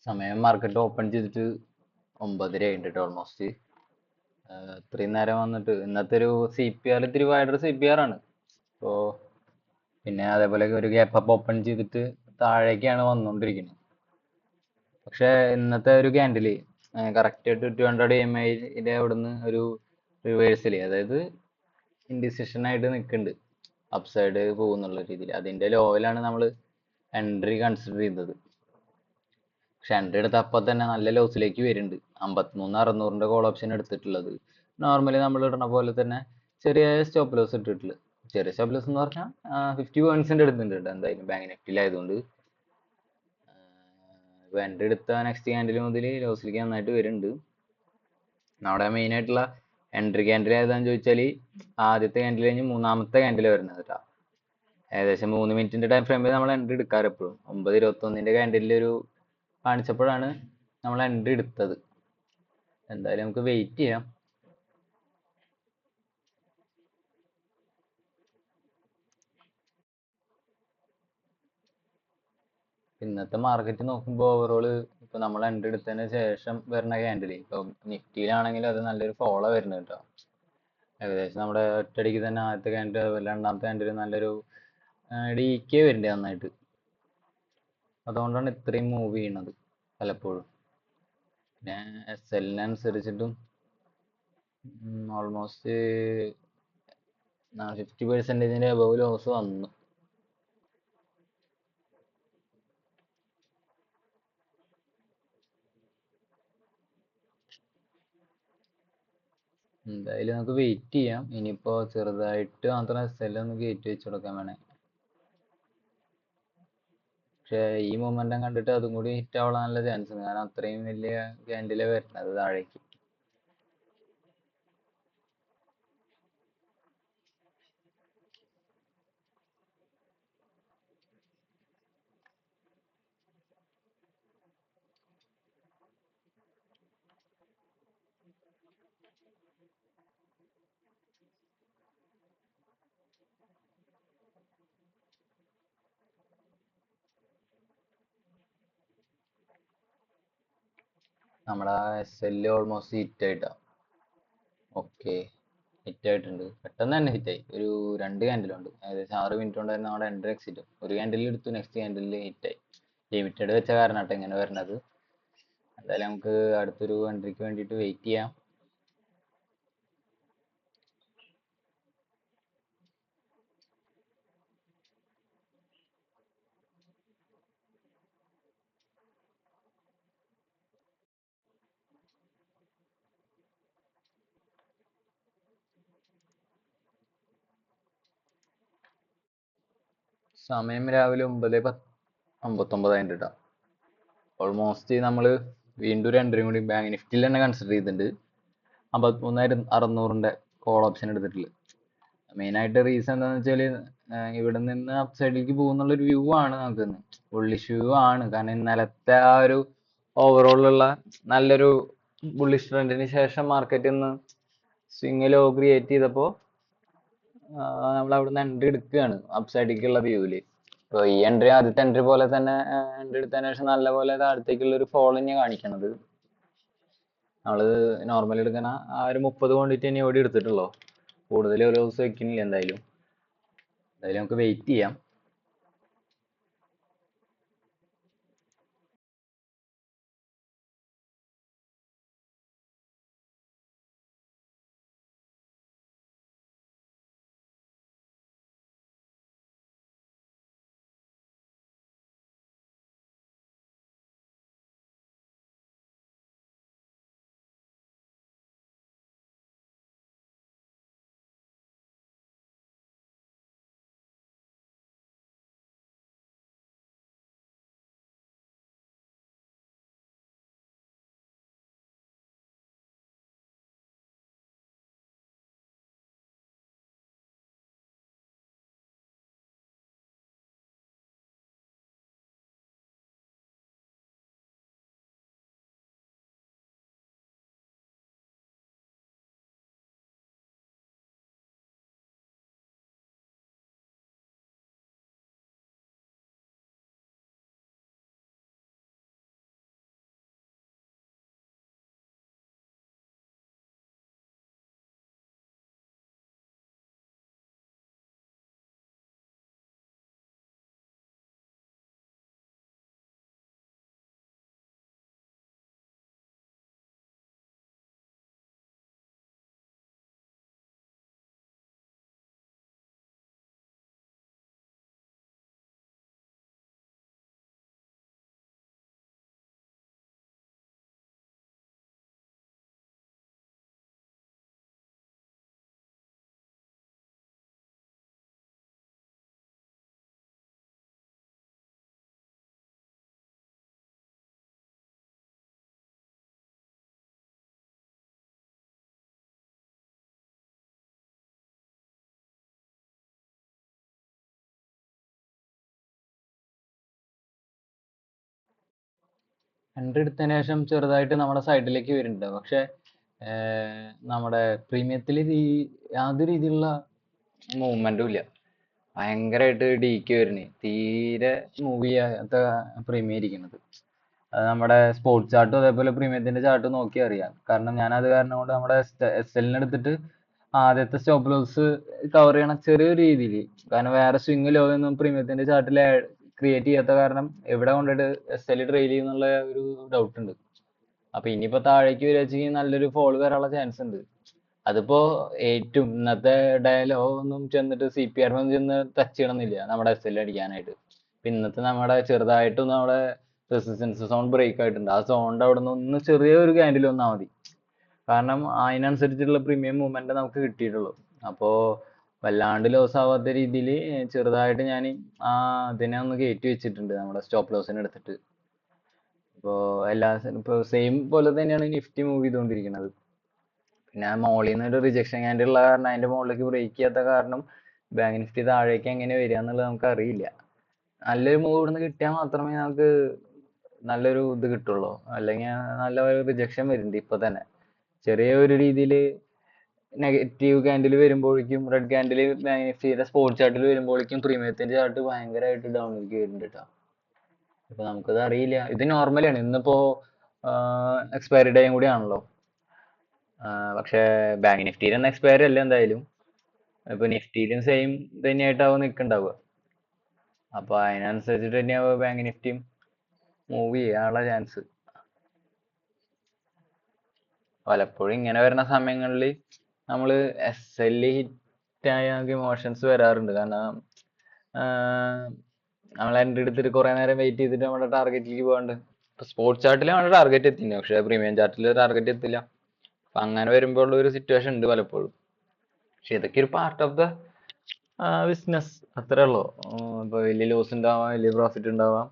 സമയം market open ചെയ്തിട്ട് 9:30 ആയിട്ടുണ്ട് ഓൾമോസ്റ്റ്. ഇത്രയും നേരം വന്നിട്ട് ഇന്നത്തെ ഒരു സി പി ആർ ഇത്തിരി വൈഡർ സി പി ആർ ആണ്. ഇപ്പോൾ പിന്നെ അതേപോലെ ഒരു ഗ്യാപ്പ് അപ്പ് ഓപ്പൺ ചെയ്തിട്ട് താഴേക്കാണ് വന്നുകൊണ്ടിരിക്കുന്നത്. പക്ഷെ ഇന്നത്തെ ഒരു ക്യാൻഡില് കറക്റ്റ് ആയിട്ട് 200 EMI അവിടുന്ന് ഒരു റിവേഴ്സല്, അതായത് ഇൻഡിസിഷൻ ആയിട്ട് നിൽക്കുന്നുണ്ട്, അപ്സൈഡ് പോകുന്നുള്ള രീതിയിൽ. അതിന്റെ ലോയിലാണ് നമ്മൾ എൻട്രി കൺസിഡർ ചെയ്തത്. പക്ഷെ എൻട്രി എടുത്ത അപ്പം തന്നെ നല്ല ലോസിലേക്ക് വരുന്നുണ്ട്. 53,600 കോൾ ഓപ്ഷൻ എടുത്തിട്ടുള്ളത് നോർമലി നമ്മൾ ഇടുന്ന പോലെ തന്നെ ചെറിയ സ്റ്റോപ്പ് ലോസ് ഇട്ടിട്ടുള്ളത്. ചെറിയ സ്റ്റോപ്പ് ലോസ് എന്ന് പറഞ്ഞാൽ 50 പോയിന്റ്സിന്റെ എടുത്തിട്ടുണ്ട് എന്തായാലും ബാങ്ക് നിഫ്റ്റിയിലായതുകൊണ്ട്. ഇപ്പൊ എൻട്രി എടുത്ത നെക്സ്റ്റ് ക്യാൻഡിൽ മുതൽ ലോസിലേക്ക് നന്നായിട്ട് വരുന്നുണ്ട്. നമ്മുടെ മെയിൻ ആയിട്ടുള്ള എൻട്രി ക്യാൻഡിൽ ഏതാന്ന് ചോദിച്ചാൽ ആദ്യത്തെ ക്യാൻഡിൽ കഴിഞ്ഞ് മൂന്നാമത്തെ ക്യാൻഡിൽ വരുന്നത് കേട്ടോ. ഏകദേശം 3 മിനിറ്റിന്റെ ടൈം ഫ്രെയിമിൽ നമ്മൾ എൻട്രി എടുക്കാറ് എപ്പോഴും. 9:21 ക്യാൻഡിലിൽ ഒരു കാണിച്ചപ്പോഴാണ് നമ്മൾ എൻട്രി എടുത്തത്. എന്തായാലും നമുക്ക് വെയിറ്റ് ചെയ്യാം. ഇന്നത്തെ മാർക്കറ്റ് നോക്കുമ്പോൾ ഓവറോൾ ഇപ്പൊ നമ്മൾ എൻട്രി എടുത്തതിന് ശേഷം വരുന്ന ക്യാൻഡിൽ ഇപ്പൊ നിഫ്റ്റിയിലാണെങ്കിൽ അത് നല്ലൊരു ഫോളോ വരുന്നത് കേട്ടോ. ഏകദേശം നമ്മുടെ ഒറ്റയടിക്ക് തന്നെ ആദ്യത്തെ ക്യാൻഡിൽ അതുപോലെ രണ്ടാമത്തെ ക്യാൻഡിൽ നല്ലൊരു ഡീക്കേ വരുന്നുണ്ട് നന്നായിട്ട്. അതുകൊണ്ടാണ് ഇത്രയും മൂവ് ചെയ്യുന്നത് പലപ്പോഴും. പിന്നെ എസ് എല്ലിനനുസരിച്ചിട്ടും ഓൾമോസ്റ്റ് 50% അബവ് ലോസ് വന്നു. എന്തായാലും നമുക്ക് വെയിറ്റ് ചെയ്യാം. ഇനിയിപ്പോ ചെറുതായിട്ട് മാത്രം എസ് എൽ ഒന്ന് കയറ്റി വെച്ച് കൊടുക്കാൻ വേണേ. പക്ഷെ ഈ മൊമെന്റം കണ്ടിട്ട് അതും കൂടി ഹിറ്റ് ആവാൻ നല്ല ചാൻസ് ഉണ്ട്, കാരണം അത്രയും വലിയ ക്യാൻഡിലെ വരുന്നത് താഴേക്ക്. നമ്മുടെ എസ് എൽ ഓൾമോസ്റ്റ് ഹിറ്റ് ആയിട്ടാ. ഓക്കെ, ഹിറ്റ് ആയിട്ടുണ്ട്, പെട്ടെന്ന് തന്നെ ഹിറ്റ് ആയി. ഒരു 2 ക്യാൻഡിലുണ്ട്, ഏകദേശം 6 മിനിറ്റ് കൊണ്ടായിരുന്നു നമ്മുടെ എൻട്രി എക്സിറ്റ്. ഒരു ക്യാൻഡിൽ എടുത്തു, നെക്സ്റ്റ് ക്യാൻഡിൽ ഹിറ്റ് ആയി. ലിമിറ്റഡ് വെച്ച കാരണം കേട്ടോ ഇങ്ങനെ വരുന്നത്. എന്തായാലും നമുക്ക് അടുത്തൊരു എൻട്രിക്ക് വേണ്ടിയിട്ട് വെയിറ്റ് ചെയ്യാം. സമയം രാവിലെ 9:59 കേട്ടോ. ഓൾമോസ്റ്റ് നമ്മൾ വീണ്ടും ഒരു എൻട്രി കൂടി ബാങ്ക് നിഫ്റ്റിയിൽ തന്നെ കൺസിഡർ ചെയ്തിട്ടുണ്ട്. 53,600 കോൾ ഓപ്ഷൻ എടുത്തിട്ടുള്ളത്. മെയിൻ ആയിട്ട് റീസൺ എന്താണെന്ന് വെച്ചാല് ഇവിടെ നിന്ന് അപ് സൈഡിലേക്ക് പോകുന്നുള്ളൊരു വ്യൂ ആണ് നമുക്ക്. ബുള്ളിഷ് വ്യൂ ആണ്, കാരണം ഇന്നലത്തെ ആ ഒരു ഓവറോളുള്ള നല്ലൊരു ബുള്ളിഷ് ട്രെൻഡിന് ശേഷം മാർക്കറ്റ് ഇന്ന് സ്വിങ് ലോ ക്രിയേറ്റ് ചെയ്തപ്പോൾ നമ്മൾ അവിടുന്ന് എൻട്രി എടുക്കുകയാണ് അപ് സൈഡിലേക്കുള്ള വ്യൂവില്. ഇപ്പൊ ഈ എൻട്രി ആദ്യത്തെ എൻട്രി പോലെ തന്നെ എൻട്രി എടുത്തതിന് ശേഷം നല്ല പോലെ താഴത്തേക്കുള്ള ഒരു ഫോൾ തന്നെയാണ് കാണിക്കണത്. നമ്മള് നോർമലി എടുക്കണ ആ ഒരു 30 ക്വാണ്ടിറ്റി തന്നെ ഓടി എടുത്തിട്ടുള്ളൂ, കൂടുതൽ ഒരു ദിവസം വെക്കുന്നില്ല. എന്തായാലും നമുക്ക് വെയിറ്റ് ചെയ്യാം. എൻട്രി എടുത്തതിന് ശേഷം ചെറുതായിട്ട് നമ്മുടെ സൈഡിലേക്ക് വരുന്നുണ്ട്. പക്ഷെ നമ്മുടെ പ്രീമിയത്തിൽ യാതൊരു രീതിയിലുള്ള മൂവ്മെന്റും ഇല്ല. ഭയങ്കരമായിട്ട് ഡീക്ക് വരുന്നേ. തീരെ മൂവ് ചെയ്യാത്ത പ്രീമിയം ഇരിക്കുന്നത്. അത് നമ്മുടെ സ്പോർട്സ് ചാർട്ടും അതേപോലെ പ്രീമിയത്തിന്റെ ചാർട്ടും നോക്കി അറിയാം. കാരണം ഞാൻ അത് കാരണം കൊണ്ട് നമ്മുടെ എസ് എല്ലിനെ എടുത്തിട്ട് ആദ്യത്തെ സ്റ്റോപ്പ് ലോസ് കവർ ചെയ്യണ ചെറിയൊരു രീതിയിൽ, കാരണം വേറെ സ്വിങ് ലോ ഒന്നും പ്രീമിയത്തിന്റെ ചാർട്ടിൽ ക്രിയേറ്റ് ചെയ്യാത്ത കാരണം എവിടെ കൊണ്ടിട്ട് എസ് എൽ ട്രെയിൽ ചെയ്യുന്നുള്ള ഒരു ഡൗട്ട് ഉണ്ട്. അപ്പൊ ഇനിയിപ്പോ താഴേക്ക് വരികയാണെങ്കിൽ നല്ലൊരു ഫോൾ വരാനുള്ള ചാൻസ് ഉണ്ട്. അതിപ്പോ ഏറ്റവും ഇന്നത്തെ ഡയലോ ഒന്നും ചെന്നിട്ട് സി പി ആർ ഒന്നും ചെന്ന് ടച്ച് ചെയ്യണമെന്നില്ല നമ്മുടെ എസ് എൽ അടിക്കാനായിട്ട്. ഇപ്പൊ ഇന്നത്തെ നമ്മുടെ ചെറുതായിട്ടും നമ്മുടെ റെസിസ്റ്റൻസ് സോൺ ബ്രേക്ക് ആയിട്ടുണ്ട്. ആ സോണിന്റെ അവിടെ നിന്ന് ഒന്ന് ചെറിയൊരു ക്യാൻഡിൽ വന്നാൽ മതി. കാരണം അതിനനുസരിച്ചുള്ള പ്രീമിയം മൂവ്മെന്റ് നമുക്ക് കിട്ടിയിട്ടുള്ളൂ. അപ്പോ വല്ലാണ്ട് ലോസ് ആവാത്ത രീതിയിൽ ചെറുതായിട്ട് ഞാൻ അതിനെ ഒന്ന് കയറ്റി വെച്ചിട്ടുണ്ട് നമ്മുടെ സ്റ്റോപ്പ് ലോസിന് എടുത്തിട്ട്. ഇപ്പോൾ ഇപ്പോൾ സെയിം പോലെ തന്നെയാണ് നിഫ്റ്റി മൂവ് ചെയ്തുകൊണ്ടിരിക്കുന്നത്. പിന്നെ മോളിൽ നിന്ന് ഒരു റിജക്ഷൻ ക്യാൻഡിൽ ഉള്ള കാരണം അതിന്റെ മുകളിലേക്ക് ബ്രേക്ക് ചെയ്യാത്ത കാരണം ബാങ്ക് നിഫ്റ്റി താഴേക്ക് എങ്ങനെ വരിക എന്നുള്ളത് നമുക്ക് അറിയില്ല. നല്ലൊരു മൂവ് ഇവിടുന്ന് കിട്ടിയാൽ മാത്രമേ നമുക്ക് നല്ലൊരു ഇത് കിട്ടുള്ളൂ. അല്ലെങ്കിൽ നല്ല ഒരു റിജക്ഷൻ വരുന്നുണ്ട് ഇപ്പൊ തന്നെ. ചെറിയ ഒരു രീതിയിൽ നെഗറ്റീവ് ക്യാൻഡിൽ വരുമ്പോഴേക്കും റെഡ് ക്യാൻഡിൽ ബാങ്ക് നിഫ്റ്റിയുടെ സ്പോർട്സ് ചാർട്ടിൽ വരുമ്പോഴേക്കും പ്രീമിയത്തിന്റെ ചാർട്ട് ഭയങ്കരമായിട്ട് ഡൗണിലേക്ക് വരുന്നുണ്ട് കേട്ടോ. അപ്പൊ നമുക്കത് അറിയില്ല. ഇത് നോർമലാണ്. ഇന്നിപ്പോ എക്സ്പയറി ഡേയും കൂടി ആണല്ലോ. പക്ഷെ ബാങ്ക് നിഫ്റ്റിയിലൊന്നും എക്സ്പയറി അല്ല എന്തായാലും. ഇപ്പൊ നിഫ്റ്റിയിലും സെയിം തന്നെയായിട്ടാവും നിൽക്കുന്നുണ്ടാവുക. അപ്പൊ അതിനനുസരിച്ചിട്ട് തന്നെയാവും ബാങ്ക് നിഫ്റ്റിയും മൂവ് ചെയ്യാനുള്ള ചാൻസ്. പലപ്പോഴും ഇങ്ങനെ വരുന്ന സമയങ്ങളിൽ നമ്മൾ എസ് എൽ ഹിറ്റായ നമുക്ക് ഇമോഷൻസ് വരാറുണ്ട്. കാരണം നമ്മൾ എൻട്രി എടുത്തിട്ട് കുറെ നേരം വെയിറ്റ് ചെയ്തിട്ട് നമ്മുടെ ടാർഗറ്റിലേക്ക് പോകാണ്ട്. ഇപ്പൊ സ്പോർട്സ് ചാർട്ടിൽ നമ്മുടെ ടാർഗറ്റ് എത്തില്ല, പക്ഷെ പ്രീമിയം ചാർട്ടിൽ ടാർഗറ്റ് എത്തില്ല. അപ്പൊ അങ്ങനെ വരുമ്പോൾ ഒരു സിറ്റുവേഷൻ ഉണ്ട് പലപ്പോഴും. പക്ഷെ ഇതൊക്കെ ഒരു പാർട്ട് ഓഫ് ദ ബിസിനസ്, അത്രേ ഉള്ളൂ. ഇപ്പൊ വലിയ ലോസ് ഉണ്ടാവാം, വലിയ പ്രോഫിറ്റ് ഉണ്ടാവാം,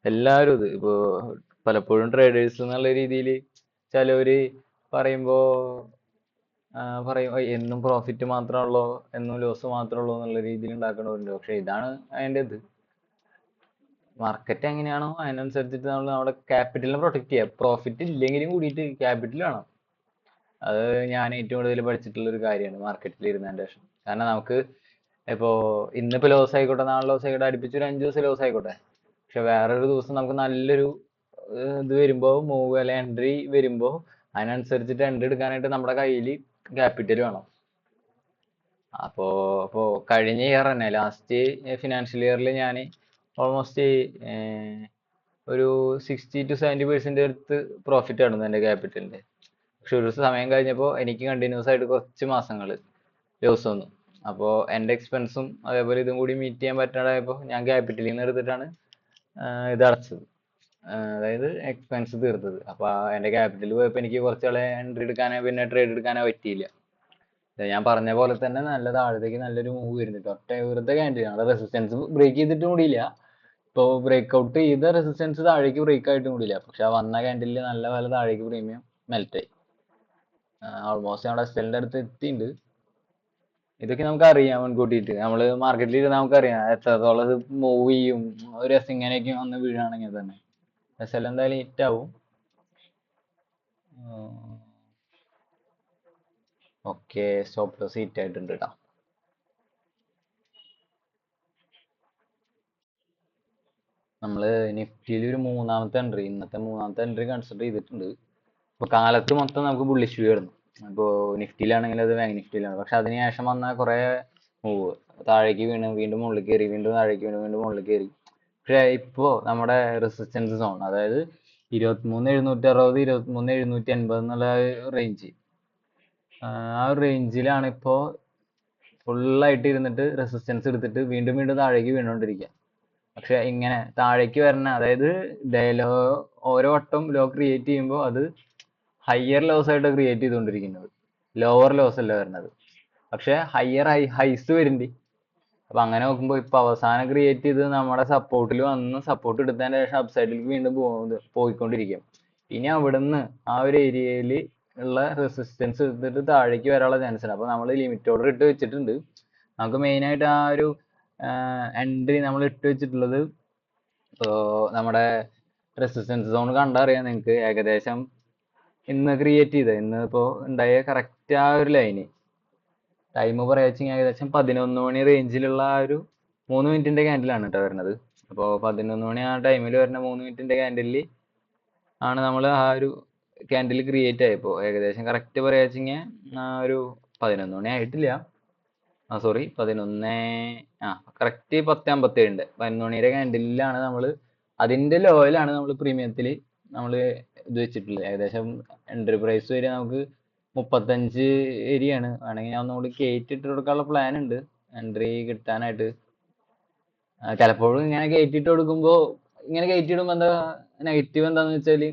എല്ലാവരും ഇത് ഇപ്പോ പലപ്പോഴും ട്രേഡേഴ്സ് എന്നുള്ള രീതിയിൽ ചിലവര് പറയുമ്പോ പറയും എന്നും പ്രോഫിറ്റ് മാത്രമേ ഉള്ളൂ, എന്നും ലോസ് മാത്രമേ ഉള്ളൂ എന്നുള്ള രീതിയിൽ ഉണ്ടാക്കണവരുണ്ട്. പക്ഷെ ഇതാണ് അതിന്റെ ഇത്. മാർക്കറ്റ് എങ്ങനെയാണോ അതിനനുസരിച്ചിട്ട് നമ്മൾ നമ്മുടെ ക്യാപിറ്റലിനെ പ്രൊട്ടക്ട് ചെയ്യുക. പ്രോഫിറ്റ് ഇല്ലെങ്കിലും കൂടിയിട്ട് ക്യാപിറ്റൽ വേണം. അത് ഞാൻ ഏറ്റവും കൂടുതൽ പഠിച്ചിട്ടുള്ള ഒരു കാര്യമാണ് മാർക്കറ്റിൽ ഇരുന്നതിന്റെ ശേഷം. കാരണം നമുക്ക് ഇപ്പോ ഇന്നിപ്പോ ലോസ് ആയിക്കോട്ടെ, നാളെ ലോസ് ആയിക്കോട്ടെ, അടുപ്പിച്ച് ഒരു 5 ദിവസം ലോസ് ആയിക്കോട്ടെ, പക്ഷെ വേറൊരു ദിവസം നമുക്ക് നല്ലൊരു ഇത് വരുമ്പോ മൂവ് അല്ലെ എൻട്രി വരുമ്പോ അതിനനുസരിച്ചിട്ട് എൻട്രി എടുക്കാനായിട്ട് നമ്മുടെ കയ്യിൽ ക്യാപിറ്റൽ വേണം. അപ്പോ ഇപ്പോ കഴിഞ്ഞ ഇയർ തന്നെ ലാസ്റ്റ് ഫിനാൻഷ്യൽ ഇയറിൽ ഞാൻ ഓൾമോസ്റ്റ് ഒരു 60-70% അടുത്ത് പ്രോഫിറ്റ് ആയിരുന്നു എന്റെ ക്യാപിറ്റലിന്റെ. പക്ഷെ ഒരു സമയം കഴിഞ്ഞപ്പോൾ എനിക്ക് കണ്ടിന്യൂസ് ആയിട്ട് കുറച്ച് മാസങ്ങൾ ലോസ് വന്നു. അപ്പോൾ എൻ്റെ എക്സ്പെൻസും അതേപോലെ ഇതും കൂടി മീറ്റ് ചെയ്യാൻ പറ്റാതായപ്പോൾ ഞാൻ ക്യാപിറ്റലിൽ നിന്ന് എടുത്തിട്ടാണ് ഇത് അടച്ചത്. അതായത് എക്സ്പെൻസ് തീർത്തത്. അപ്പോൾ എൻ്റെ ക്യാപിറ്റൽ പോയപ്പോൾ എനിക്ക് കുറച്ചാളെ എൻട്രി എടുക്കാനോ പിന്നെ ട്രേഡ് എടുക്കാനോ പറ്റിയില്ല. ഞാൻ പറഞ്ഞ പോലെ തന്നെ നല്ല താഴത്തേക്ക് നല്ലൊരു മൂവ് വരുന്നുണ്ട്. ഒറ്റ വെറുതെ ക്യാൻഡിൽ ആണ്, റെസിസ്റ്റൻസ് ബ്രേക്ക് ചെയ്തിട്ടും കൂടിയില്ല. ഇപ്പോൾ ബ്രേക്ക് ഔട്ട് ചെയ്ത റെസിസ്റ്റൻസ് താഴേക്ക് ബ്രേക്ക് ആയിട്ടും കൂടിയില്ല. പക്ഷെ ആ വന്ന ക്യാൻഡിലിൽ നല്ല പോലെ താഴേക്ക് പ്രീമിയം മെൽറ്റായി. ഓൾമോസ്റ്റ് നമ്മുടെ എസ്റ്റലിന്റെ അടുത്ത് എത്തിയിട്ടുണ്ട്. ഇതൊക്കെ നമുക്ക് അറിയാം മുൻകൂട്ടിയിട്ട്. നമ്മൾ മാർക്കറ്റിൽ ഇരുന്ന് നമുക്കറിയാം എത്രത്തോളം ഇത് മൂവ് ചെയ്യും. ഒരു എസ് ഇങ്ങനെയൊക്കെ വന്ന് വീഴുകയാണെങ്കിൽ തന്നെ എസ് എൽ എന്തായാലും ഹിറ്റ് ആവും. ഓക്കെ, സ്റ്റോപ്പ് ലോസ് ഹിറ്റ് ആയിട്ടുണ്ട് കേട്ടോ. നമ്മള് നിഫ്റ്റിയിൽ ഒരു മൂന്നാമത്തെ എൻട്രി, ഇന്നത്തെ മൂന്നാമത്തെ എൻട്രി കൺസിഡർ ചെയ്തിട്ടുണ്ട്. ഇപ്പൊ കാലത്ത് മൊത്തം നമുക്ക് ബുള്ളിഷ് വ്യൂ ആയിരുന്നു. ഇപ്പോ നിഫ്റ്റിയിലാണെങ്കിൽ അത് ബാങ്ക് നിഫ്റ്റിയിലാണ്. പക്ഷെ അതിനുശേഷം വന്ന കുറെ മൂവ് താഴേക്ക് വീണ് വീണ്ടും മുകളിൽ കയറി, വീണ്ടും താഴേക്ക് വീണ് വീണ്ടും മുകളിൽ കയറി. പക്ഷെ ഇപ്പോ നമ്മുടെ റെസിസ്റ്റൻസ് സോൺ, അതായത് 23,760 23,780 എന്നുള്ള റേഞ്ച്, ആ ഒരു റേഞ്ചിലാണ് ഇപ്പോ ഫുള്ളായിട്ട് ഇരുന്നിട്ട് റെസിസ്റ്റൻസ് എടുത്തിട്ട് വീണ്ടും വീണ്ടും താഴേക്ക് വീണുകൊണ്ടിരിക്കുക. പക്ഷെ ഇങ്ങനെ താഴേക്ക് വരണ, അതായത് ലോ ഓരോ വട്ടം ലോ ക്രിയേറ്റ് ചെയ്യുമ്പോൾ അത് ഹയർ ലോസ് ആയിട്ട് ക്രിയേറ്റ് ചെയ്തുകൊണ്ടിരിക്കുന്നത്, ലോവർ ലോസ് അല്ല വരുന്നത്. പക്ഷെ ഹയർ ഹൈസ് വരുന്നുണ്ട്. അപ്പൊ അങ്ങനെ നോക്കുമ്പോൾ ഇപ്പൊ അവസാനം ക്രിയേറ്റ് ചെയ്ത് നമ്മുടെ സപ്പോർട്ടിൽ വന്ന് സപ്പോർട്ട് എടുത്തതിന് ശേഷം അപ്സൈഡിലേക്ക് വീണ്ടും പോയിക്കൊണ്ടിരിക്കും. ഇനി അവിടുന്ന് ആ ഒരു ഏരിയയിൽ ഉള്ള റെസിസ്റ്റൻസ് എടുത്തിട്ട് താഴേക്ക് വരാനുള്ള ചാൻസ് ഉണ്ട്. അപ്പൊ നമ്മൾ ലിമിറ്റ് ഓർഡർ ഇട്ട് വെച്ചിട്ടുണ്ട്. നമുക്ക് മെയിൻ ആയിട്ട് ആ ഒരു എൻട്രി നമ്മൾ ഇട്ട് വെച്ചിട്ടുള്ളത് നമ്മുടെ റെസിസ്റ്റൻസ് സോൺ കണ്ടറിയാം നിങ്ങൾക്ക് ഏകദേശം ഇന്ന് ക്രിയേറ്റ് ചെയ്ത ഇന്ന് ഇപ്പോൾ ഉണ്ടായ കറക്റ്റ് ആ ഒരു ലൈന് ടൈം പറയാച്ചെങ്കിൽ ഏകദേശം 11 മണി റേഞ്ചിലുള്ള ആ ഒരു 3 മിനിറ്റിന്റെ ക്യാൻഡിലാണ് കേട്ടോ വരുന്നത്. അപ്പോൾ 11 മണി ആ ടൈമിൽ വരുന്ന 3 മിനിറ്റിന്റെ ക്യാൻഡിലിൽ ആണ് നമ്മൾ ആ ഒരു ക്യാൻഡിൽ ക്രിയേറ്റ് ആയപ്പോൾ ഏകദേശം കറക്റ്റ് പറയാച്ചെങ്കിൽ ആ ഒരു 11 മണി ആയിട്ടില്ല. സോറി 11 കറക്റ്റ് 10:57 11 മണിയുടെ ക്യാൻഡിലാണ് നമ്മൾ അതിന്റെ ലോയിലാണ് നമ്മൾ പ്രീമിയത്തിൽ നമ്മൾ ഇത് വെച്ചിട്ടുള്ളത്. ഏകദേശം എൻട്രി പ്രൈസ് വരെ നമുക്ക് 35 ഏരിയയാണ്. വേണമെങ്കിൽ ഞാൻ ഒന്നുകൂടി കയറ്റി ഇട്ട് കൊടുക്കാനുള്ള പ്ലാൻ ഉണ്ട് എൻട്രി കിട്ടാനായിട്ട്. ചിലപ്പോഴും ഇങ്ങനെ കയറ്റിയിട്ട് കൊടുക്കുമ്പോൾ ഇങ്ങനെ കയറ്റിയിടുമ്പോൾ എന്താ നെഗറ്റീവ് എന്താന്ന് വെച്ചാല്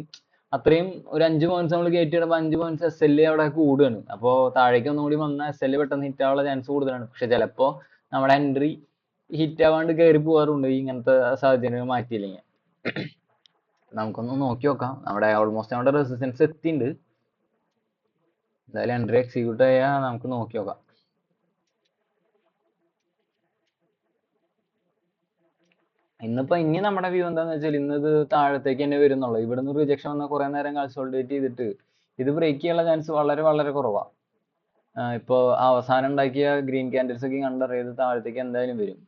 അത്രയും ഒരു 5 പോയിന്റ്സ് നമ്മൾ കയറ്റിയിടുമ്പോൾ 5 പോയിന്റ്സ് എസ് എൽ അവിടെ കൂടുകയാണ്. അപ്പോൾ താഴേക്ക് ഒന്നുകൂടി വന്നാൽ എസ് എൽ പെട്ടെന്ന് ഹിറ്റ് ആവാനുള്ള ചാൻസ് കൂടുതലാണ്. പക്ഷെ ചിലപ്പോൾ നമ്മുടെ എൻട്രി ഹിറ്റ് ആവാണ്ട് കയറി പോകാറുണ്ട് ഈ ഇങ്ങനത്തെ സാഹചര്യങ്ങൾ മാറ്റിയില്ലെങ്കിൽ. നമുക്കൊന്ന് നോക്കി നോക്കാം. നമ്മുടെ ഓൾമോസ്റ്റ് നമ്മുടെ റെസിസ്റ്റൻസ് എത്തിയിട്ടുണ്ട്. എന്തായാലും എൻട്രി എക്സിക്യൂട്ട് ചെയ്യാൻ നമുക്ക് നോക്കി നോക്കാം. ഇന്നിപ്പോ ഇനി നമ്മുടെ വ്യൂ എന്താന്ന് വെച്ചാൽ ഇന്നത് താഴത്തേക്ക് തന്നെ വരുന്നുള്ളൂ. ഇവിടുന്ന് റിജക്ഷൻ വന്ന കുറെ നേരം കൺസോൾട്ടേറ്റ് ചെയ്തിട്ട് ഇത് ബ്രേക്ക് ചെയ്യാനുള്ള ചാൻസ് വളരെ വളരെ കുറവാണ്. ഇപ്പോൾ അവസാനം ഉണ്ടാക്കിയ ഗ്രീൻ ക്യാൻഡിൽസ് ഒക്കെ കണ്ടറിയത് താഴത്തേക്ക് എന്തായാലും വരും.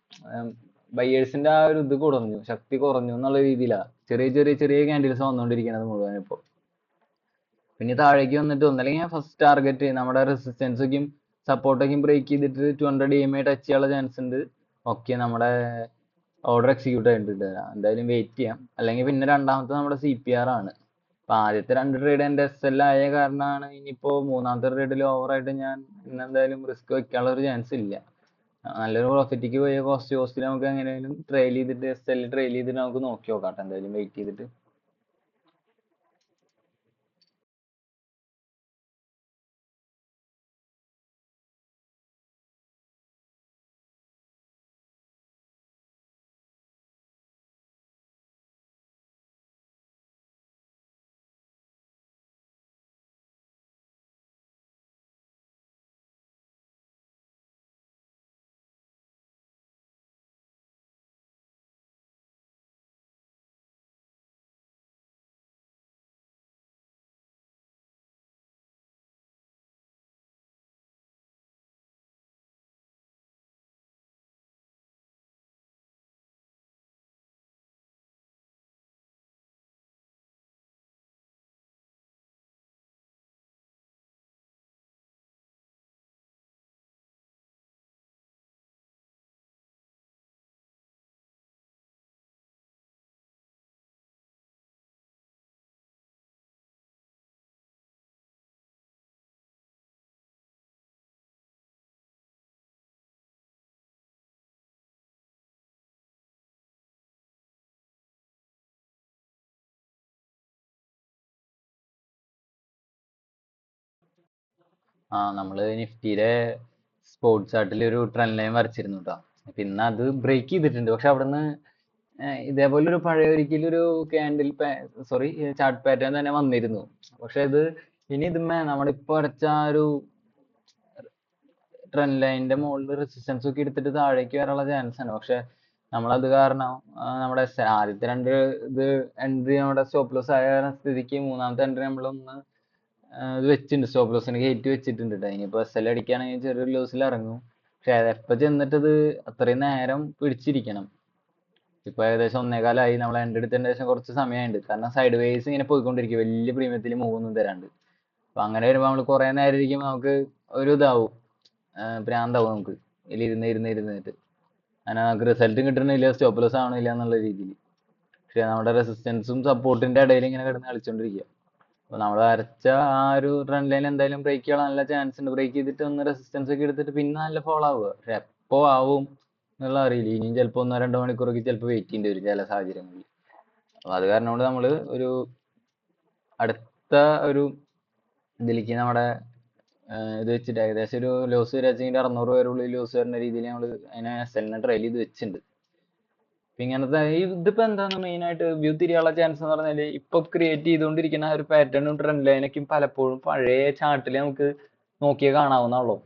ബയേഴ്സിന്റെ ആ ഒരു ഇത് കുറഞ്ഞു, ശക്തി കുറഞ്ഞു എന്നുള്ള രീതിയിലാണ് ചെറിയ ചെറിയ ചെറിയ ക്യാൻഡിൽസ് വന്നുകൊണ്ടിരിക്കുന്നത് മുഴുവൻ ഇപ്പോൾ. പിന്നെ താഴേക്ക് വന്നിട്ട് ഒന്നല്ലെങ്കിൽ ഫസ്റ്റ് ടാർഗറ്റ് നമ്മുടെ റെസിസ്റ്റൻസൊക്കെയും സപ്പോർട്ടൊക്കെയും ബ്രേക്ക് ചെയ്തിട്ട് 200 EMA ടച്ച് ചെയ്യാനുള്ള ചാൻസ് ഉണ്ട്. ഓക്കെ, നമ്മുടെ ഓർഡർ എക്സിക്യൂട്ട് ആയിട്ടുണ്ട്. എന്തായാലും വെയിറ്റ് ചെയ്യാം. അല്ലെങ്കിൽ പിന്നെ രണ്ടാമത്തെ നമ്മുടെ CPR ആണ്. അപ്പൊ ആദ്യത്തെ 2 ട്രേഡ് എൻ്റെ SL ആയ കാരണമാണ് ഇനിയിപ്പോ മൂന്നാമത്തെ ട്രേഡിൽ ഓവറായിട്ട് ഞാൻ ഇന്നെന്തായാലും റിസ്ക് വെക്കാനുള്ള ഒരു ചാൻസ് ഇല്ല. നല്ലൊരു പ്രോഫിറ്റിക്ക് പോയ കോസ്റ്റിൽ നമുക്ക് എങ്ങനെയാലും ട്രെയിൽ ചെയ്തിട്ട് SL ട്രെയിൽ ചെയ്തിട്ട് നമുക്ക് നോക്കി നോക്കാം. എന്തായാലും വെയിറ്റ് ചെയ്തിട്ട്. നമ്മള് നിഫ്റ്റിയിലെ സ്പോർട്സ് ചാർട്ടിൽ ഒരു ട്രെൻഡ് ലൈൻ വരച്ചിരുന്നു കേട്ടോ. പിന്നെ അത് ബ്രേക്ക് ചെയ്തിട്ടുണ്ട്. പക്ഷെ അവിടുന്ന് ഇതേപോലെ ഒരു പഴയ ഒരിക്കലൊരു ക്യാൻഡിൽ സോറി ചാർട്ട് പാറ്റേൺ തന്നെ വന്നിരുന്നു. പക്ഷെ ഇത് ഇനി ഇതുമേ നമ്മളിപ്പോ അടച്ച ആ ഒരു ട്രെൻഡ് ലൈനിന്റെ മുകളിൽ റെസിസ്റ്റൻസ് ഒക്കെ എടുത്തിട്ട് താഴേക്ക് വരാനുള്ള ചാൻസ് ആണ്. പക്ഷെ നമ്മളത് കാരണം നമ്മുടെ ആദ്യത്തെ 2 ഇത് എൻട്രി നമ്മുടെ സ്റ്റോപ്പ് ലോസ് ആയ സ്ഥിതിക്ക് മൂന്നാമത്തെ എൻട്രി നമ്മളൊന്ന് ഇത് വെച്ചിട്ടുണ്ട്, സ്റ്റോപ്പ് ലോസിന് കയറ്റി വെച്ചിട്ടുണ്ട് ട്ടോ. ഇനിയിപ്പോ SL അടിക്കുകയാണെങ്കിൽ ചെറിയൊരു ലോസിൽ ഇറങ്ങും. പക്ഷെ എപ്പോ ചെന്നിട്ട് ഇത് അത്രയും നേരം പിടിച്ചിരിക്കണം. ഇപ്പൊ ഏകദേശം 1:15 നമ്മൾ എൻട്രി എടുത്തതിന് ശേഷം കുറച്ച് സമയമുണ്ട്. കാരണം സൈഡ് വേസ് ഇങ്ങനെ പോയിക്കൊണ്ടിരിക്കും, വലിയ പ്രീമിയത്തിൽ മൂവൊന്നും തരാണ്ട്. അപ്പൊ അങ്ങനെ വരുമ്പോ നമ്മൾ കുറെ നേരം ഇരിക്കുമ്പോൾ നമുക്ക് ഒരു ഇതാവും, ഭ്രാന്താവും നമുക്ക് ഇരുന്നിട്ട്. അങ്ങനെ നമുക്ക് റിസൾട്ടും കിട്ടണില്ല, സ്റ്റോപ്പ് ലോസ് ആവണില്ല എന്നുള്ള രീതിയിൽ. പക്ഷെ നമ്മുടെ റെസിസ്റ്റൻസും സപ്പോർട്ടിന്റെ ഇടയിൽ ഇങ്ങനെ കിടന്ന് കളിച്ചോണ്ടിരിക്കുക. അപ്പൊ നമ്മൾ വരച്ച ആ ഒരു ട്രെൻഡ് ലൈൻ എന്തായാലും ബ്രേക്ക് ചെയ്യാൻ നല്ല ചാൻസ് ഉണ്ട്. ബ്രേക്ക് ചെയ്തിട്ട് ഒന്ന് റെസിസ്റ്റൻസ് ഒക്കെ എടുത്തിട്ട് പിന്നെ നല്ല ഫോളോ ആവുക. പക്ഷെ എപ്പോ ആവും എന്നുള്ള അറിയില്ല. ഇനിയും ചിലപ്പോൾ 1-2 മണിക്കൂറൊക്കെ ചിലപ്പോൾ വെയിറ്റ് ചെയ്യേണ്ടി വരും ചില സാഹചര്യങ്ങളിൽ. അപ്പൊ അത് കാരണം കൊണ്ട് നമ്മള് ഒരു അടുത്ത ഒരു ഇതിലേക്ക് നമ്മുടെ ഇത് വെച്ചിട്ട് ഏകദേശം ഒരു ലോസ് വരാച്ചെങ്കിൽ 600 പേരുള്ളിൽ ലോസ് വരുന്ന രീതിയിൽ നമ്മൾ അതിനെ SL ട്രയൽ ചെയ്ത് വെച്ചിട്ടുണ്ട്. ഇങ്ങനത്തെ ഇതിപ്പോ എന്താണ് മെയിൻ ആയിട്ട് വ്യൂ തിരിയാനുള്ള ചാൻസ് എന്ന് പറഞ്ഞാല് ഇപ്പൊ ക്രിയേറ്റ് ചെയ്തുകൊണ്ടിരിക്കുന്ന ഒരു പാറ്റേണും ട്രെൻഡ് ലൈനൊക്കെയും പലപ്പോഴും പഴയ ചാർട്ടിൽ നമുക്ക് നോക്കിയേ കാണാവുന്നുള്ളൂ.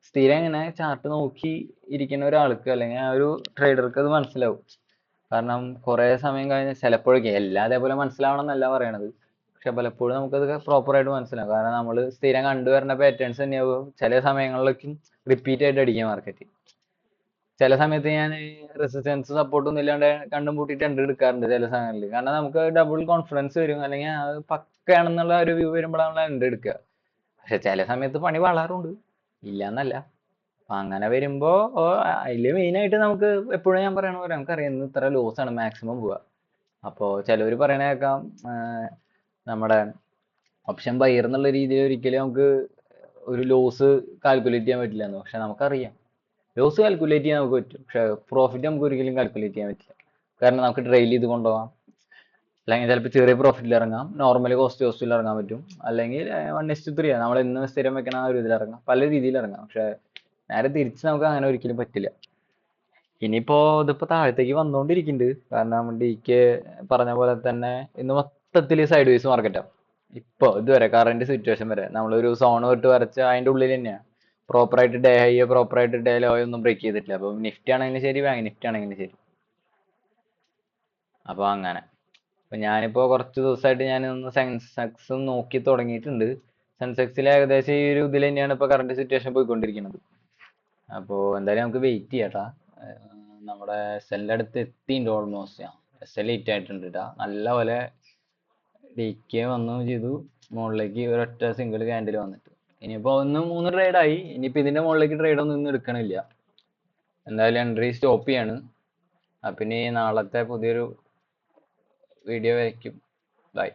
സ്ഥിരം ഇങ്ങനെ ചാർട്ട് നോക്കി ഇരിക്കുന്ന ഒരാൾക്ക് അല്ലെങ്കിൽ ആ ഒരു ട്രേഡർക്ക് അത് മനസ്സിലാവും. കാരണം കുറേ സമയം കഴിഞ്ഞ് ചിലപ്പോഴൊക്കെ എല്ലാം അതേപോലെ മനസ്സിലാവണം എന്നല്ല പറയണത്. പക്ഷെ പലപ്പോഴും നമുക്കത് പ്രോപ്പർ ആയിട്ട് മനസ്സിലാവും. കാരണം നമ്മൾ സ്ഥിരം കണ്ടുവരുന്ന പാറ്റേൺസ് തന്നെയാവും ചില സമയങ്ങളിലേക്കും റിപ്പീറ്റ് ആയിട്ട് അടിക്കുക മാർക്കറ്റ്. ചില സമയത്ത് ഞാൻ റെസിസ്റ്റൻസ് സപ്പോർട്ടൊന്നും ഇല്ലാണ്ട് കണ്ടും പൂട്ടിയിട്ട് എൻട്രി എടുക്കാറുണ്ട് ചില സമയങ്ങളിൽ. കാരണം നമുക്ക് ഡബിൾ കോൺഫിഡൻസ് വരും, അല്ലെങ്കിൽ അത് പക്കയാണെന്നുള്ള ഒരു വ്യൂ വരുമ്പോഴാണ് എൻട്രി എടുക്കുക. പക്ഷെ ചില സമയത്ത് പണി വളരുണ്ട്, ഇല്ല എന്നല്ല. അപ്പൊ അങ്ങനെ വരുമ്പോ അതില് മെയിൻ ആയിട്ട് നമുക്ക് എപ്പോഴും ഞാൻ പറയണ പോലെ നമുക്കറിയാം ഇന്ന് ഇത്ര ലോസ് ആണ് മാക്സിമം പോവുക. അപ്പോ ചിലവർ പറയണ കേൾക്കാം, നമ്മുടെ ഓപ്ഷൻ ബയർ എന്നുള്ള രീതിയിൽ ഒരിക്കലും നമുക്ക് ഒരു ലോസ് കാൽക്കുലേറ്റ് ചെയ്യാൻ പറ്റില്ല എന്ന്. പക്ഷെ നമുക്കറിയാം ലോസ് കാൽക്കുലേറ്റ് ചെയ്യാൻ നമുക്ക് പറ്റും, പക്ഷെ പ്രോഫിറ്റ് നമുക്ക് ഒരിക്കലും കാൽക്കുലേറ്റ് ചെയ്യാൻ പറ്റില്ല. കാരണം നമുക്ക് ട്രെയിൽ ചെയ്ത് കൊണ്ടുപോകാം, അല്ലെങ്കിൽ ചിലപ്പോൾ ചെറിയ പ്രോഫിറ്റിൽ ഇറങ്ങാം, നോർമൽ കോസ്റ്റിൽ ഇറങ്ങാൻ പറ്റും, അല്ലെങ്കിൽ 1:3 നമ്മൾ ഇന്ന് സ്ഥിരം വെക്കണ ആ ഒരു ഇതിൽ ഇറങ്ങാം, പല രീതിയിൽ ഇറങ്ങാം. പക്ഷെ നേരെ തിരിച്ച് നമുക്ക് അങ്ങനെ ഒരിക്കലും പറ്റില്ല. ഇനിയിപ്പോ ഇതിപ്പോ താഴത്തേക്ക് വന്നുകൊണ്ടിരിക്കുന്നുണ്ട്, കാരണം ഡിക്ക് പറഞ്ഞ പോലെ തന്നെ ഇന്ന് മൊത്തത്തിൽ സൈഡ് വേസ് മാർക്കറ്റാണ്. ഇപ്പൊ ഇതുവരെ കറന്റ് സിറ്റുവേഷൻ വരെ നമ്മളൊരു സോൺ വിട്ട് വരച്ച് അതിന്റെ ഉള്ളിൽ തന്നെയാണ്. പ്രോപ്പറായിട്ട് ഡേ ഹൈയോ പ്രോപ്പറായിട്ട് ഡേ ലോയോ ഒന്നും ബ്രേക്ക് ചെയ്തിട്ടില്ല. അപ്പൊ നിഫ്റ്റി ആണെങ്കിലും ശരി, ബാങ്ക് നിഫ്റ്റി ആണെങ്കിലും ശരി. അപ്പൊ അങ്ങനെ അപ്പൊ ഞാനിപ്പോ കുറച്ച് ദിവസമായിട്ട് ഞാൻ ഒന്ന് സെൻസെക്സ് നോക്കി തുടങ്ങിയിട്ടുണ്ട്. സെൻസെക്സിൽ ഏകദേശം ഈ ഒരു ഇതിൽ തന്നെയാണ് ഇപ്പൊ കറന്റ് സിറ്റുവേഷൻ പോയിക്കൊണ്ടിരിക്കുന്നത്. അപ്പോ എന്തായാലും നമുക്ക് വെയിറ്റ് ചെയ്യാട്ടാ. നമ്മുടെ എസ് എല്ലിന്റെ അടുത്ത് എത്തിയിട്ടുണ്ട് ഓൾമോസ്റ്റ്. എസ് എൽ ഹിറ്റ് ആയിട്ടുണ്ട് ട്ടാ. നല്ല പോലെ ഡിക്കെ വന്നു ചെയ്തു, മുകളിലേക്ക് ഒരൊറ്റ സിംഗിൾ ക്യാൻഡിൽ വന്നിട്ട്. ഇനിയിപ്പോ ഒന്ന് 3 ട്രേഡ് ആയി, ഇനിയിപ്പോ ഇതിന്റെ മുകളിലേക്ക് ട്രേഡ് ഒന്നും ഇന്ന് എടുക്കണില്ല. എന്തായാലും എൻട്രി സ്റ്റോപ്പ് ചെയ്യാണ്. അപ്പൊ ഇനി നാളത്തെ പുതിയൊരു വീഡിയോ വരയ്ക്കും. ബൈ.